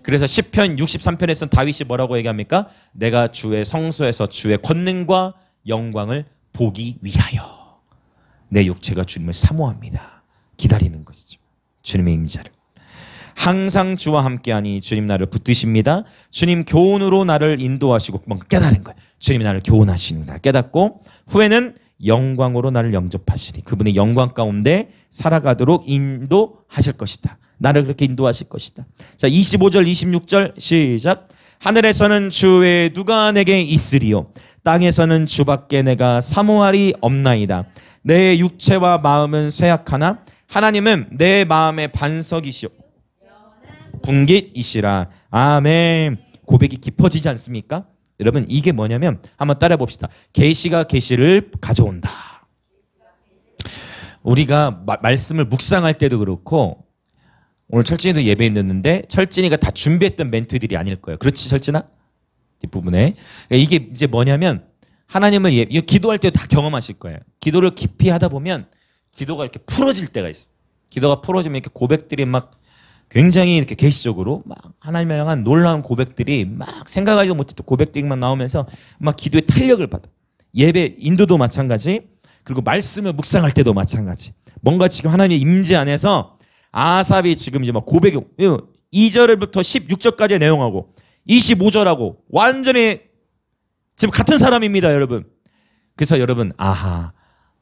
그래서 시편 63편에서는 다윗이 뭐라고 얘기합니까? 내가 주의 성소에서 주의 권능과 영광을 보기 위하여 내 육체가 주님을 사모합니다. 기다리는 것이죠. 주님의 임자를. 항상 주와 함께하니 주님 나를 붙드십니다. 주님 교훈으로 나를 인도하시고 뭔가 깨달은 거예요. 주님이 나를 교훈하시는구나 깨닫고 후에는 영광으로 나를 영접하시니 그분의 영광 가운데 살아가도록 인도하실 것이다. 나를 그렇게 인도하실 것이다. 자, 25절 26절 시작. 하늘에서는 주 외에 누가 내게 있으리요 땅에서는 주밖에 내가 사모하리 없나이다. 내 육체와 마음은 쇠약하나 하나님은 내 마음의 반석이시오 분깃이시라. 아멘. 고백이 깊어지지 않습니까? 여러분 이게 뭐냐면 한번 따라해 봅시다. 계시가 계시를 가져온다. 우리가 말씀을 묵상할 때도 그렇고 오늘 철진이도 예배에 넣는데 철진이가 다 준비했던 멘트들이 아닐 거예요. 그렇지 철진아? 뒷부분에 이게 이제 뭐냐면 하나님을 기도할 때도 다 경험하실 거예요. 기도를 깊이 하다 보면 기도가 이렇게 풀어질 때가 있어요. 기도가 풀어지면 이렇게 고백들이 막 굉장히 이렇게 계시적으로 막 하나님을 향한 놀라운 고백들이 막 생각하지도 못했던 고백들만 나오면서 막 기도의 탄력을 받아. 예배 인도도 마찬가지. 그리고 말씀을 묵상할 때도 마찬가지. 뭔가 지금 하나님의 임재 안에서 아삽이 지금 이제 막 고백이 2절부터 16절까지의 내용하고 25절하고 완전히 지금 같은 사람입니다, 여러분. 그래서 여러분, 아하,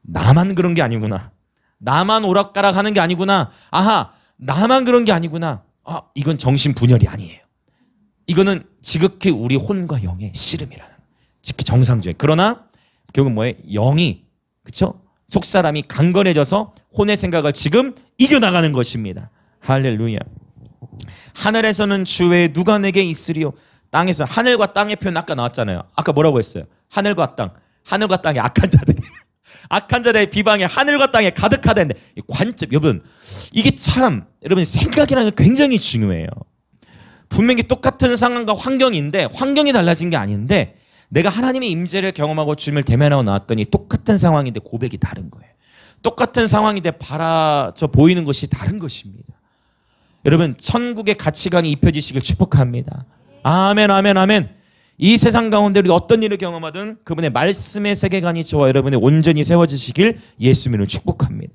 나만 그런 게 아니구나. 나만 오락가락 하는 게 아니구나. 아하, 나만 그런 게 아니구나. 아, 이건 정신분열이 아니에요. 이거는 지극히 우리 혼과 영의 씨름이라는, 지극히 정상적인. 그러나 결국은 뭐예요? 영이, 그렇죠? 속사람이 강건해져서 혼의 생각을 지금 이겨나가는 것입니다. 할렐루야. 하늘에서는 주 외에 누가 내게 있으리요? 땅에서, 하늘과 땅의 표현 아까 나왔잖아요. 아까 뭐라고 했어요? 하늘과 땅. 하늘과 땅에 악한 자들이 악한 자들의 비방이 하늘과 땅에 가득하다는데, 관점, 여러분 이게 참 여러분 생각이라는 게 굉장히 중요해요. 분명히 똑같은 상황과 환경인데 환경이 달라진 게 아닌데 내가 하나님의 임재를 경험하고 주님을 대면하고 나왔더니 똑같은 상황인데 고백이 다른 거예요. 똑같은 상황인데 바라져 보이는 것이 다른 것입니다. 여러분 천국의 가치관이 입혀지시길 축복합니다. 아멘, 아멘, 아멘. 이 세상 가운데 우리가 어떤 일을 경험하든 그분의 말씀의 세계관이 저와 여러분의 온전히 세워지시길 예수님을 축복합니다.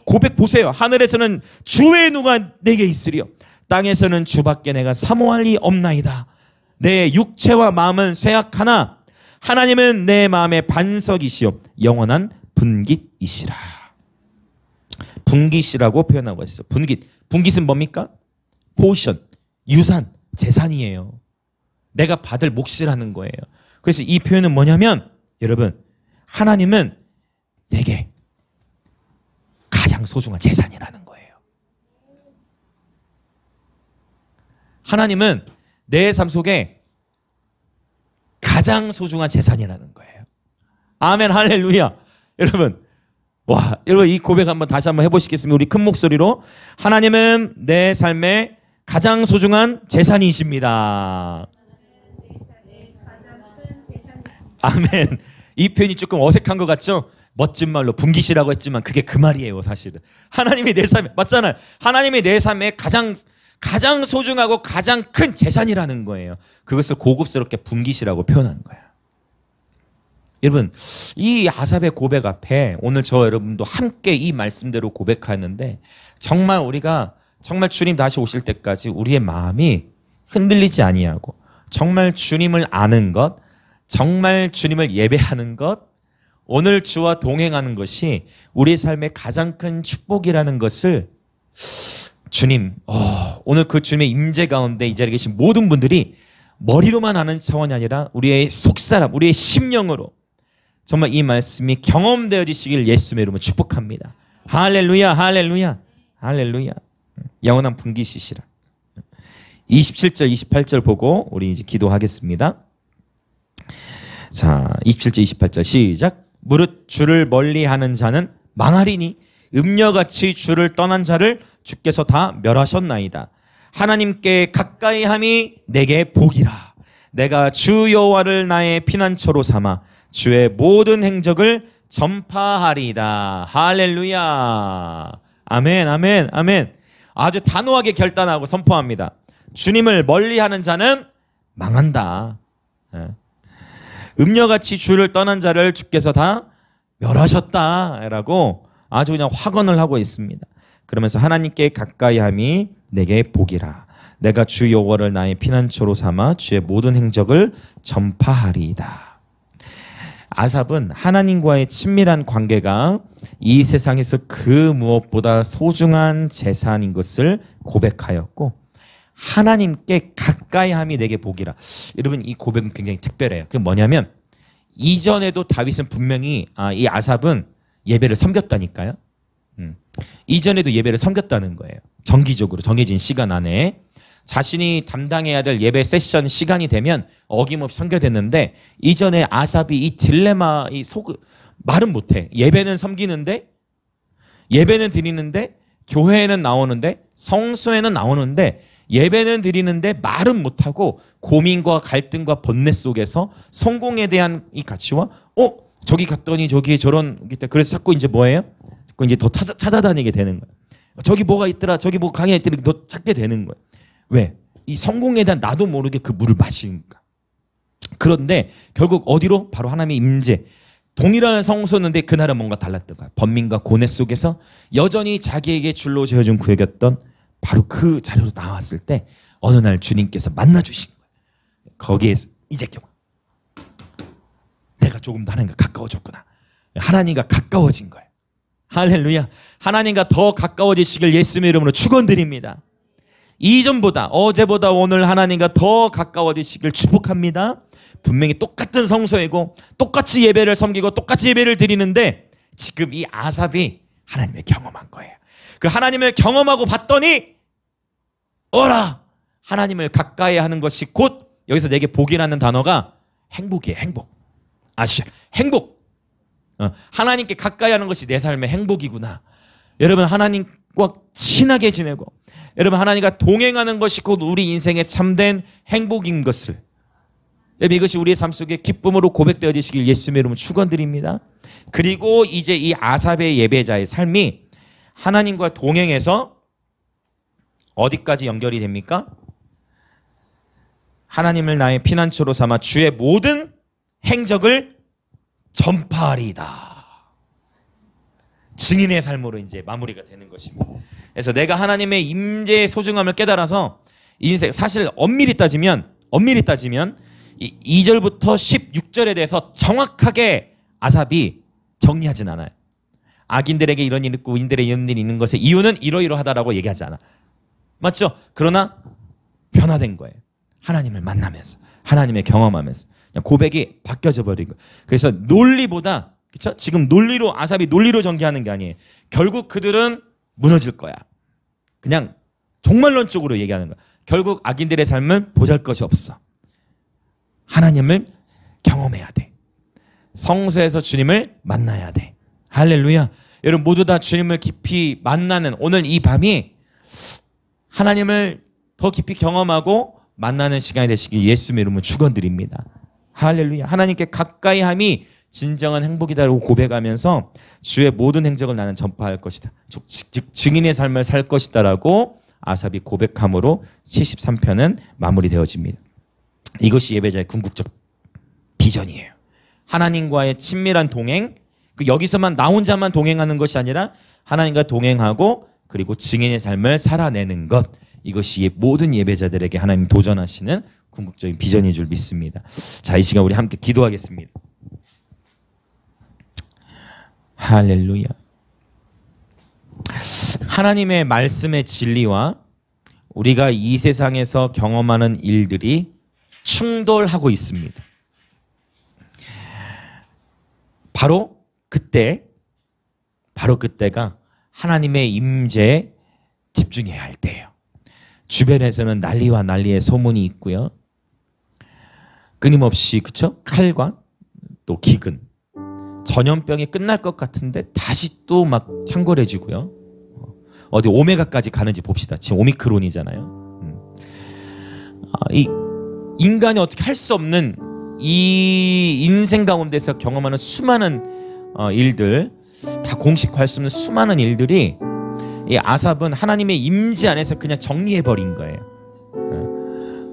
고백 보세요. 하늘에서는 주 외에 누가 내게 있으리요? 땅에서는 주밖에 내가 사모할 리 없나이다. 내 육체와 마음은 쇠약하나 하나님은 내 마음의 반석이시요 영원한 분깃이시라. 분깃이라고 표현하고 있어요. 분깃. 분깃은 뭡니까? 포션, 유산, 재산이에요. 내가 받을 몫이라는 거예요. 그래서 이 표현은 뭐냐면 여러분 하나님은 내게 가장 소중한 재산이라는 거예요. 하나님은 내 삶 속에 가장 소중한 재산이라는 거예요. 아멘, 할렐루야. 여러분, 와, 여러분 이 고백 한번 다시 한번 해보시겠습니다. 우리 큰 목소리로. 하나님은 내 삶의 가장 소중한 재산이십니다. 아멘. 이 표현이 조금 어색한 것 같죠? 멋진 말로 분깃이라고 했지만 그게 그 말이에요, 사실은. 하나님이 내 삶에, 맞잖아요. 하나님이 내 삶에 가장 소중하고 가장 큰 재산이라는 거예요. 그것을 고급스럽게 분깃이라고 표현하는 거예요. 여러분, 이 아삽의 고백 앞에 오늘 저 여러분도 함께 이 말씀대로 고백하였는데 정말 우리가 정말 주님 다시 오실 때까지 우리의 마음이 흔들리지 아니하고 정말 주님을 아는 것, 정말 주님을 예배하는 것, 오늘 주와 동행하는 것이 우리의 삶의 가장 큰 축복이라는 것을 주님, 오늘 그 주님의 임재 가운데 이 자리에 계신 모든 분들이 머리로만 아는 차원이 아니라 우리의 속사람, 우리의 심령으로 정말 이 말씀이 경험되어지시길 예수님의 이름으로 축복합니다. 할렐루야, 할렐루야, 할렐루야. 영원한 분깃이시라. 27절, 28절 보고 우리 이제 기도하겠습니다. 자, 27절, 28절 시작. 무릇 주를 멀리하는 자는 망하리니 음녀같이 주를 떠난 자를 주께서 다 멸하셨나이다. 하나님께 가까이함이 내게 복이라. 내가 주 여호와를 나의 피난처로 삼아 주의 모든 행적을 전파하리이다. 할렐루야. 아멘, 아멘, 아멘. 아주 단호하게 결단하고 선포합니다. 주님을 멀리하는 자는 망한다. 음녀같이 주를 떠난 자를 주께서 다 멸하셨다라고 아주 그냥 확언을 하고 있습니다. 그러면서 하나님께 가까이함이 내게 복이라. 내가 주 여호와를 나의 피난처로 삼아 주의 모든 행적을 전파하리이다. 아삽은 하나님과의 친밀한 관계가 이 세상에서 그 무엇보다 소중한 재산인 것을 고백하였고 하나님께 가까이함이 내게 복이라. 여러분 이 고백은 굉장히 특별해요. 그게 뭐냐면 이전에도 다윗은 분명히 이 아삽은 예배를 섬겼다니까요. 이전에도 예배를 섬겼다는 거예요. 정기적으로 정해진 시간 안에. 자신이 담당해야 될 예배 세션 시간이 되면 어김없이 선교됐는데 이전에 아삽이 이 딜레마, 말은 못해. 예배는 섬기는데, 예배는 드리는데, 교회에는 나오는데, 성소에는 나오는데, 예배는 드리는데 말은 못하고 고민과 갈등과 번뇌 속에서 성공에 대한 이 가치와 저기 갔더니 저기 저런, 그래서 자꾸 이제 뭐예요? 자꾸 이제 더 찾아다니게 되는 거예요. 저기 뭐가 있더라, 저기 뭐 강의가 있더라, 더 찾게 되는 거예요. 왜? 이 성공에 대한 나도 모르게 그 물을 마시니까. 그런데 결국 어디로? 바로 하나님의 임재. 동일한 성소였는데 그날은 뭔가 달랐던 거야. 번민과 고뇌 속에서 여전히 자기에게 줄로 재어준 구역이었던 바로 그 자리로 나왔을 때 어느 날 주님께서 만나주신 거예요. 거기에서 이제 내가 조금 더 하나님과 가까워졌구나. 하나님과 가까워진 거예요. 할렐루야. 하나님과 더 가까워지시길 예수님의 이름으로 축원드립니다. 이전보다, 어제보다 오늘 하나님과 더 가까워지시길 축복합니다. 분명히 똑같은 성소이고 똑같이 예배를 섬기고 똑같이 예배를 드리는데 지금 이 아삽이 하나님을 경험한 거예요. 그 하나님을 경험하고 봤더니 어라, 하나님을 가까이 하는 것이 곧, 여기서 내게 복이라는 단어가 행복이에요. 행복. 아시죠? 행복. 하나님께 가까이 하는 것이 내 삶의 행복이구나. 여러분, 하나님과 친하게 지내고 여러분 하나님과 동행하는 것이 곧 우리 인생의 참된 행복인 것을, 여러분 이것이 우리의 삶 속에 기쁨으로 고백되어지시길 예수님의 이름으로 축원드립니다. 그리고 이제 이 아삽의 예배자의 삶이 하나님과 동행해서 어디까지 연결이 됩니까? 하나님을 나의 피난처로 삼아 주의 모든 행적을 전파하리이다. 증인의 삶으로 이제 마무리가 되는 것입니다. 그래서 내가 하나님의 임재의 소중함을 깨달아서 인생, 사실 엄밀히 따지면 2절부터 16절에 대해서 정확하게 아삽이 정리하진 않아요. 악인들에게 이런 일이 있고 인들에게 이런 일이 있는 것의 이유는 이러이러하다라고 얘기하지 않아. 맞죠? 그러나 변화된 거예요. 하나님을 만나면서, 하나님의 경험하면서 그냥 고백이 바뀌어져 버린 거예요. 그래서 논리보다, 그렇죠? 지금 논리로, 아삽이 논리로 전개하는 게 아니에요. 결국 그들은 무너질 거야. 그냥 종말론적으로 얘기하는 거야. 결국 악인들의 삶은 보잘것이 없어. 하나님을 경험해야 돼. 성소에서 주님을 만나야 돼. 할렐루야. 여러분 모두 다 주님을 깊이 만나는 오늘 이 밤이 하나님을 더 깊이 경험하고 만나는 시간이 되시길 예수님의 이름으로 축원드립니다. 할렐루야. 하나님께 가까이함이 진정한 행복이다라고 고백하면서 주의 모든 행적을 나는 전파할 것이다. 즉 증인의 삶을 살 것이다라고 아삽이 고백함으로 73편은 마무리되어집니다. 이것이 예배자의 궁극적 비전이에요. 하나님과의 친밀한 동행, 여기서만 나 혼자만 동행하는 것이 아니라 하나님과 동행하고 그리고 증인의 삶을 살아내는 것, 이것이 모든 예배자들에게 하나님 도전하시는 궁극적인 비전인 줄 믿습니다. 자, 이 시간 우리 함께 기도하겠습니다. 할렐루야. 하나님의 말씀의 진리와 우리가 이 세상에서 경험하는 일들이 충돌하고 있습니다. 바로 그때가 하나님의 임재에 집중해야 할 때예요. 주변에서는 난리와 난리의 소문이 있고요. 끊임없이, 그쵸? 칼과 또 기근, 전염병이 끝날 것 같은데 다시 또 막 창궐해지고요. 어디 오메가까지 가는지 봅시다. 지금 오미크론이잖아요. 이 인간이 어떻게 할 수 없는 이 인생 가운데서 경험하는 수많은 일들, 다 공식화할 수 없는 수많은 일들이 이 아삽은 하나님의 임재 안에서 그냥 정리해버린 거예요.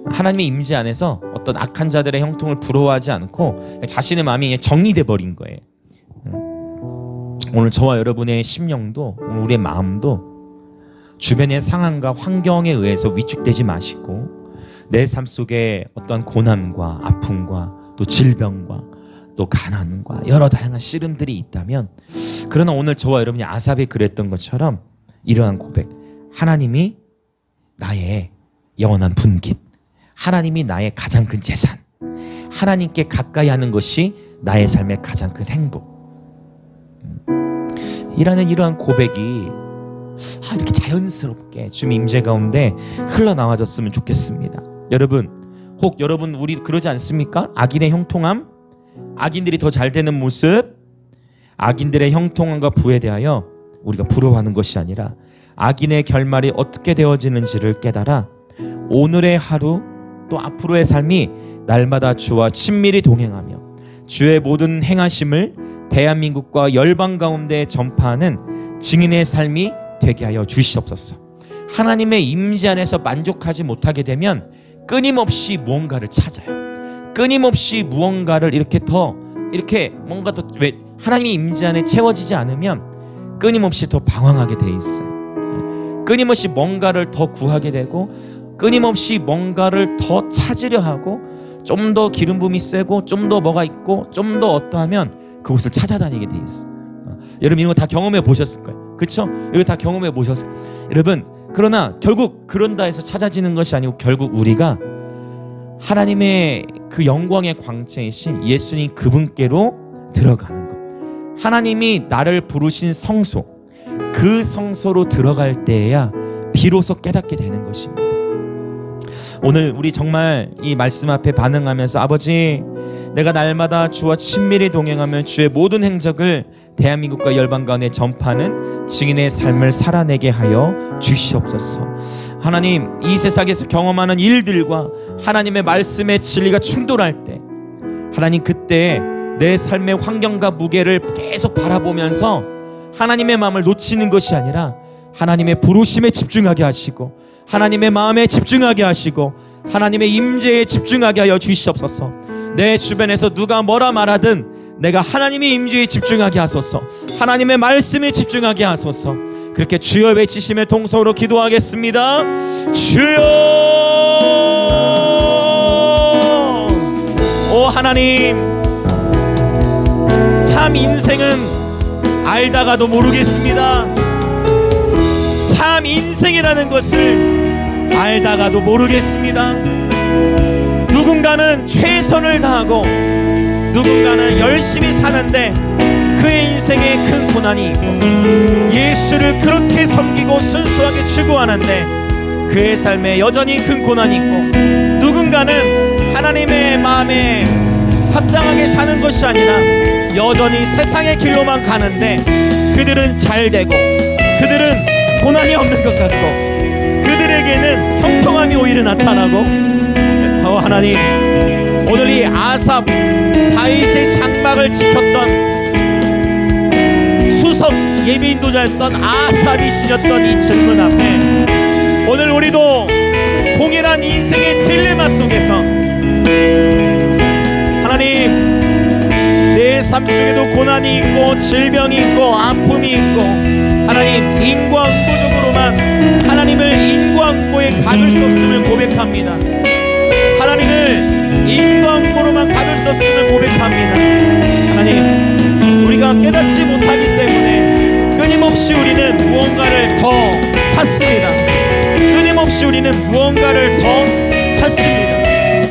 하나님의 임재 안에서 어떤 악한 자들의 형통을 부러워하지 않고 자신의 마음이 정리돼 버린 거예요. 오늘 저와 여러분의 심령도, 우리의 마음도 주변의 상황과 환경에 의해서 위축되지 마시고 내 삶 속에 어떤 고난과 아픔과 또 질병과 또 가난과 여러 다양한 씨름들이 있다면, 그러나 오늘 저와 여러분이 아삽이 그랬던 것처럼 이러한 고백, 하나님이 나의 영원한 분깃, 하나님이 나의 가장 큰 재산, 하나님께 가까이 하는 것이 나의 삶의 가장 큰 행복, 이라는 이러한 고백이 이렇게 자연스럽게 주님의 임재 가운데 흘러나와졌으면 좋겠습니다. 여러분, 혹 여러분 우리 그러지 않습니까? 악인의 형통함, 악인들이 더 잘 되는 모습, 악인들의 형통함과 부에 대하여 우리가 부러워하는 것이 아니라 악인의 결말이 어떻게 되어지는지를 깨달아 오늘의 하루 또 앞으로의 삶이 날마다 주와 친밀히 동행하며 주의 모든 행하심을 대한민국과 열방 가운데 전파하는 증인의 삶이 되게 하여 주시옵소서. 하나님의 임재 안에서 만족하지 못하게 되면 끊임없이 무언가를 찾아요. 끊임없이 무언가를 이렇게 뭔가 더, 왜 하나님의 임재 안에 채워지지 않으면 끊임없이 더 방황하게 돼 있어요. 끊임없이 뭔가를 더 구하게 되고 끊임없이 뭔가를 더 찾으려 하고 좀 더 기름 부음이 세고 좀 더 뭐가 있고 좀 더 어떠하면 그곳을 찾아다니게 돼 있어. 여러분 이런 거 다 경험해 보셨을 거예요. 그렇죠? 이거 다 경험해 보셨을 거예요. 여러분 그러나 결국 그런다 해서 찾아지는 것이 아니고 결국 우리가 하나님의 그 영광의 광채이신 예수님 그분께로 들어가는 것. 하나님이 나를 부르신 성소, 그 성소로 들어갈 때에야 비로소 깨닫게 되는 것입니다. 오늘 우리 정말 이 말씀 앞에 반응하면서 아버지, 내가 날마다 주와 친밀히 동행하며 주의 모든 행적을 대한민국과 열방 가운데 전파하는 증인의 삶을 살아내게 하여 주시옵소서. 하나님, 이 세상에서 경험하는 일들과 하나님의 말씀의 진리가 충돌할 때 하나님 그때 내 삶의 환경과 무게를 계속 바라보면서 하나님의 마음을 놓치는 것이 아니라 하나님의 부르심에 집중하게 하시고 하나님의 마음에 집중하게 하시고 하나님의 임재에 집중하게 하여 주시옵소서. 내 주변에서 누가 뭐라 말하든 내가 하나님의 임재에 집중하게 하소서. 하나님의 말씀에 집중하게 하소서. 그렇게 주여 외치시며 동성으로 기도하겠습니다. 주여! 오 하나님, 참 인생은 알다가도 모르겠습니다. 참 인생이라는 것을 알다가도 모르겠습니다. 누군가는 최선을 다하고 누군가는 열심히 사는데 그의 인생에 큰 고난이 있고 예수를 그렇게 섬기고 순수하게 추구하는데 그의 삶에 여전히 큰 고난이 있고 누군가는 하나님의 마음에 합당하게 사는 것이 아니라 여전히 세상의 길로만 가는데 그들은 잘되고 그들은 고난이 없는 것 같고 그들에게는 형통함이 오히려 나타나고 하나님, 오늘 이 아삽 다윗의 장막을 지켰던 수석 예비인도자였던 아삽이 지녔던 이 질문 앞에 오늘 우리도 동일한 인생의 딜레마 속에서 하나님, 내 삶 속에도 고난이 있고 질병이 있고 아픔이 있고 하나님, 인과응보적으로만 하나님을 인과응보에 가둘 수 없음을 고백합니다. 하나님을 인과응보로만 가둘 수 없음을 고백합니다. 하나님, 우리가 깨닫지 못하기 때문에 끊임없이 우리는 무언가를 더 찾습니다. 끊임없이 우리는 무언가를 더 찾습니다.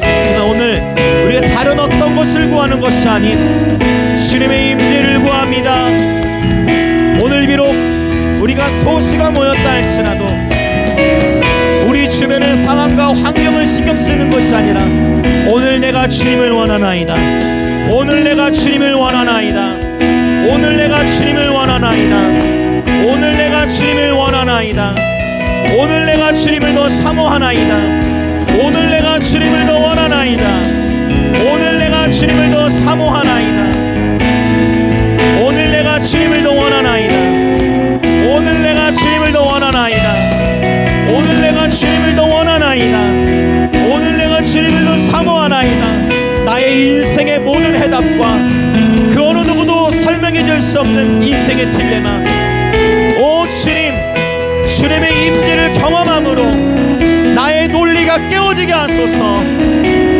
그러나 오늘 우리가 다른 어떤 것을 구하는 것이 아닌 주님의 임재를 구합니다. 오늘 비록 우리가 소수가 모였다 할지라도 우리 주변의 상황과 환경을 신경 쓰는 것이 아니라 오늘 내가 주님을 원하나이다. 오늘 내가 주님을 원하나이다. 오늘 내가 주님을 원하나이다. 오늘 내가 주님을 원하나이다. 오늘 내가 주님을 더 사모하나이다. 오늘 내가 주님을 더 원하나이다. 오늘 내가 주님을 더 사모하나이다. 오늘 내가 주님을 더 원하나이다. 오늘 내가 주님을 더 원하나이다. 오늘 내가 주님을 더 원하나이다. 오늘 내가 주님을 더 사모하나이다. 나의 인생의 모든 해답과 그 어느 누구도 설명해 줄 수 없는 인생의 딜레마, 오 주님, 주님의 임재를 경험함으로 나의 논리가 깨어지게 하소서.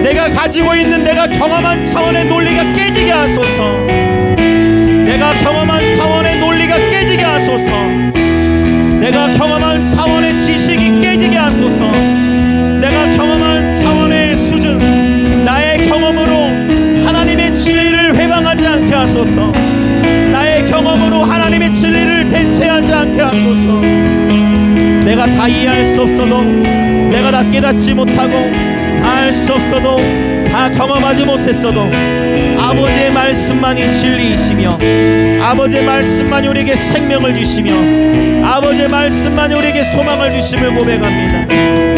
내가 가지고 있는 내가 경험한 차원의 논리가 깨지게 하소서. 내가 경험한 차원의 논리가 깨지게 하소서. 내가 경험한 차원의 지식이 깨지게 하소서. 내가 경험한 차원의 수준, 나의 경험으로 하나님의 진리를 회방하지 않게 하소서. 나의 경험으로 하나님의 진리를 대체하지 않게 하소서. 없어도, 내가 다 깨닫지 못하고 다 알 수 없어도, 다 경험하지 못했어도 아버지의 말씀만이 진리이시며, 아버지의 말씀만이 우리에게 생명을 주시며, 아버지의 말씀만이 우리에게 소망을 주심을 고백합니다.